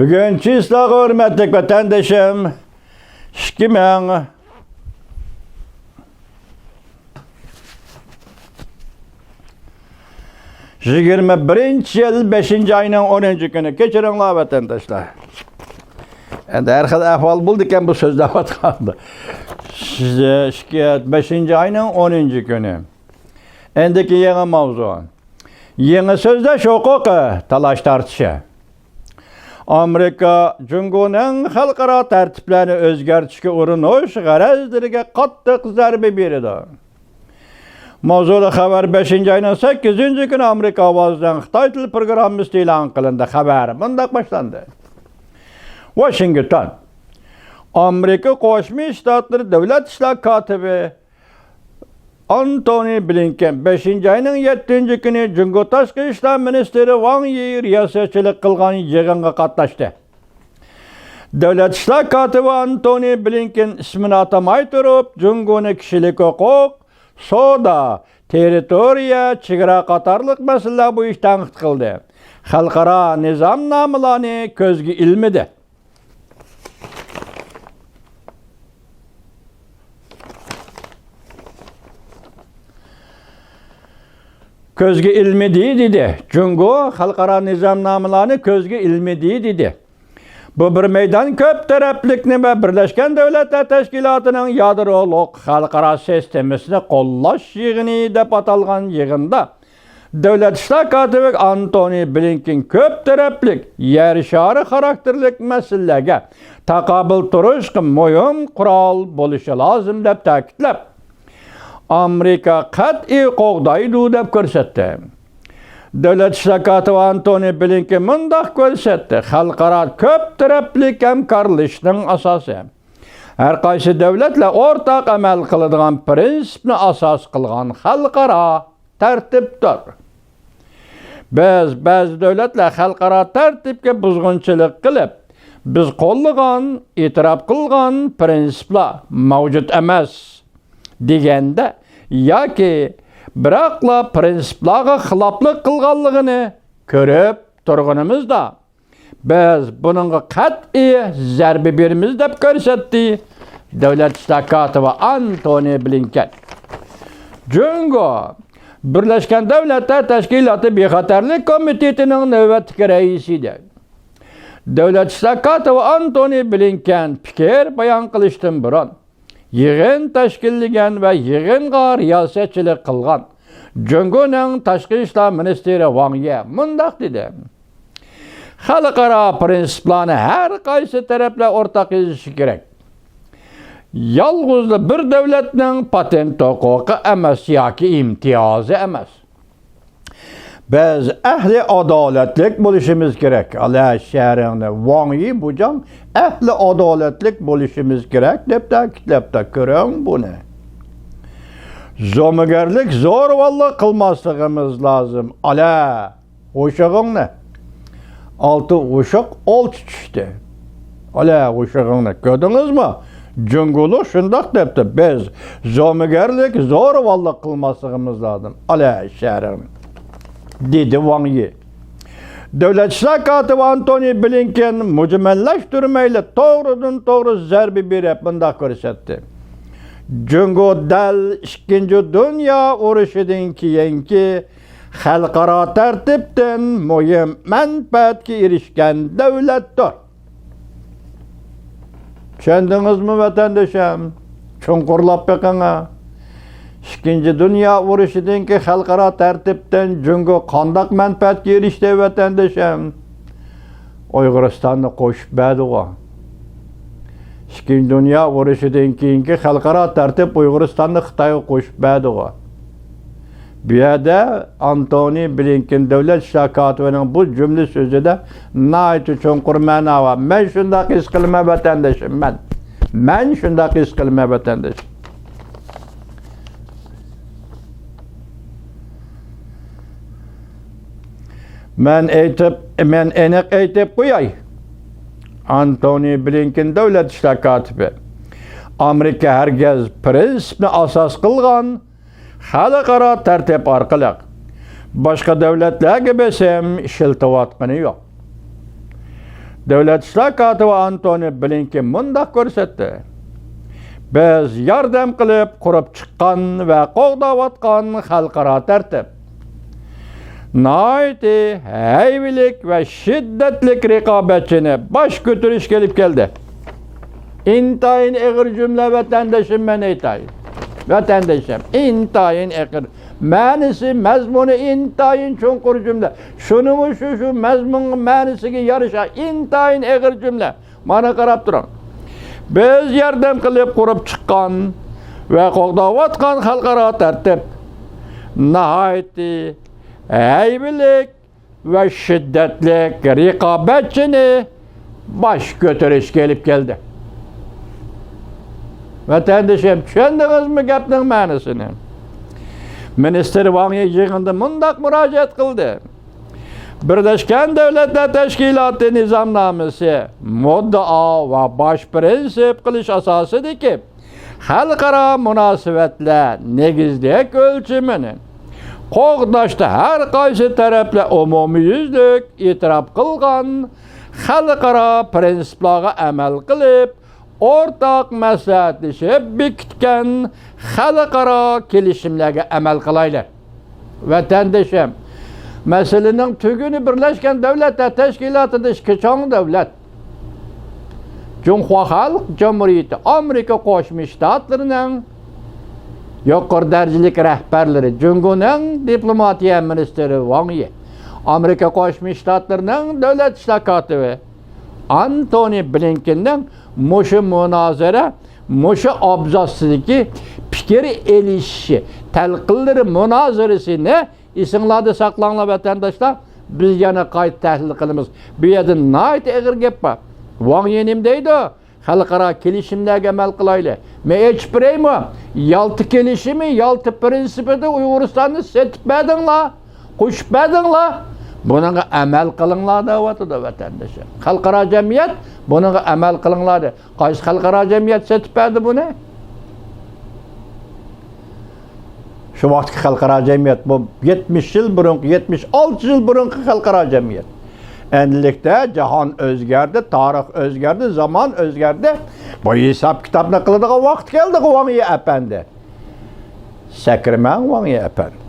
Bugün sizler hürmetlik vatandaşım, 2021 yıl 5. ayının 10. günü. Keçirinler vatandaşlar. Endi her xil ahval buldu ekan bu so'zlab atganda. Şikayet 5. ayının 10. günü. Endiki yeni mavzu. Yeni sözleş hukuku talaş tartışı. Amerika Cumhuriyeti'nin xalqaro tartiblarini o'zgartirishga urinish g'arazlariga qattiq zarba berdi. Mavzuli xabar 5. ayının 8. günü Amerika ovozidan Xitoy tili programmasi e'lon qilindi. Xabar bunday boshlandi. Washington. Amerika Qo'shma Shtatlar Davlat ishlar kotibi Antony Blinken 5. ayının 7. günü Cumhuriyet Tashqi ishlar ministri Wang Yi riyosatchilik qilgan yig'inga qatnashdi. Davlat ishlar kotibi Antony Blinken ismini atamay turib, Cumhuriyetning kishilik huquq, savdo, territoriya, chegara qatorliq masalalar bo'yicha tanqid qildi. Xalqaro nizomnomalarni ko'zga ilmidi. Közge ilmedi dedi. Cungo xalqaro nizomnomalarni ko'zga ilmedi dedi. Bu bir meydan ko'p taraflikni ve Birleşken Devletler Teşkilatı'nın yadroluk xalqaro sistemasini qo'llash yig'ini deb atalgan yig'inda Davlat ishlar kotibi Antony Blinken ko'p taraflik yer shari xarakterlik masalalarga taqobil turish muhim qurol bo'lishi lozim deb ta'kidlab, Amerika qat'iy qo'g'daydi deb ko'rsatdi. Davlat ishlar kotibi Antony Blinken mundaq ko'rsatdi. Xalqaro ko'p taraflik hamkorlikning asosi har qaysi davlatlar o'rtaq amal qiladigan prinsipni asos qilgan xalqaro tartibdir. Ba'zi davlatlar xalqaro tartibga buzg'unchilik qilib, biz qo'llagan, e'tirof qilgan prinsiplar mavjud emas deganda yoki biroqla prinsiplarga xiloflik qilganligini ko'rib turganimizda biz buningga qat'iy zarba beramiz deb ko'rsatdi Davlat ishlar kotibi Antony Blinken. Jungo Birleşken Devletler Teşkilatı Bexatarlik Komitetining navbatdagi raisidir. Davlat ishlar kotibi Antony Blinken fikr bayon qilishdan burun yig'in tashkillagan va yig'inga riyosatchilik qilgan Jungoning tashqi ishlar ministri Wang Yi mundaq dedi. Xalqaro prinsiplarni har qaysi taraflar o'rtaq yazishi kerak. Yalnız bir devletning patent huquqi emas yoki imtiyozi emas. Biz ahli adolatlik bo'lishimiz kerak. Allah shahrini Wang Yi bujon ahli adolatlik bo'lishimiz kerak deb ta'kidlabdi. Ko'ring buni. Zo'migarlik zo'rvallik qilmasligimiz lozim. Ala o'shig'ingni. Olti o'shiq olti tushdi. Ala o'shig'ingni ko'rdingizmi? Cunguluk şundak depti. Biz zo'migarlik zo'rvallik qilmasligimiz lozim. Ala shahrini dedi Wang Yi. Davlat ishlar kotibi Antony Blinken mujmallashtirmayli to'g'ridan to'g'ri zarba berib bunday ko'rsatdi. Jungo dal 2. Dünya urushidan keyingi xalqaro tartibdan muhim manfaatga erishgan davlatdir. Tushundingizmi vatandoshim? Chunqurlab beqinga. 2. Dünya urushidan keyin xalqaro tartibdan Jungo qanday manfaatga erishdi vatandoshim? Uyg'uristonni qo'shib berdi-ku. 2. Dünya urushidan keyingi xalqaro tartib Uyg'uristonni Xitoyga qo'shib berdi-ku. Bu yerda Antony Blinken davlat ishlar kotibining bu jumla so'zida nihoyatda chunqur ma'no bor. Men shunday his qilaman vatandoshim. Men shunday his qilaman vatandoshim. Men aniq aytib qo'yay. Antony Blinken davlat ishlar kotibi Amerika hargiz prinsipni asos qilgan xalqaro tartib orqali boshqa davlatlarga besam ishiltayotgani yo'q. Devlet İşler Katibi Antony Blinken mundaq ko'rsatdi. Biz yordam qilib qurib chiqqan va qo'g'dayotgan xalqaro tartib nihoyatda hayvilik va shiddatli raqobatchini bosh ko'tarish kelib keldi. İntayin ağır cümle vatandaşım ben eytayım. Vatandaşım intayin ağır. Manisi, mezmunu intayin çonkur cümle. Şunu şu mezmun manisi ki yarışa intayin ağır cümle. Bana qarab durun. Biz yardım qilib qurup çıqqan ve qo'g'dayotgan xalqaro tartib nihoyatda aybilik ve shiddatli raqobatchini bosh ko'tarish kelib keldi. Vatandaşım, tushundingizmi gapning ma'nosini? Minister Wang Yi yig'inda mundaq murojaat qildi. Birleşken Devletler Teşkilatı nizamnomasi muddao va bosh prinsip qilish asosidagi xalqaro munosabatlar negizlik o'lchimini qo'g'dashda har qaysi taraflar umumiyuzlik e'tirof qilgan xalqaro prinsiplarga amal qilib o'rtaq maslahatlashib bekitgan xalqaro kelishimlarga amal qilaylar. Vatandaşım, meselenin tügünü Birleşken Devletler Teşkilatı'daki çoğun devlet, Cumhuriyet Halk Cumhuriyeti Amerika Qo'shma Shtatlarining yuqori darajalik rahbarlari, Jungo'ning diplomatiya ministri Wang Yi, Amerika Qo'shma Shtatlarining davlat ishlar kotibi Antony Blinkenning mushu munozara, mushu abzassidagi fikr elişişi, talqinlari munozarasini esinglarda saqlanglar vatandaşlar. Biz yana qayta tahlil qilamiz. Bu yerda nihoyat og'ir gap bor. Wang Yi nima deydi? Xalqaro kelishimlarga amal qilaylik. Men aytib beraymi? Yaltı kelishimi, Yaltı prinsipida Uyg'uristonni setib berdinglar, qo'shib berdinglar. Bunga amal qilinglar deyapti vatandaşlar. Xalqaro jamiyat bunga amal qilinglar. Qaysi xalqaro jamiyat setib berdi buni? Şu vaqtki xalqaro jamiyat bu 70 yil burunqi, 76 yil burunqi xalqaro jamiyat. Endilikda jahon o'zgardi, tarix o'zgardi, zaman o'zgardi. Bu hisob kitobni qiladigan vaqt keldi Wang Yi apandi. Sakirman Wang Yi apandi.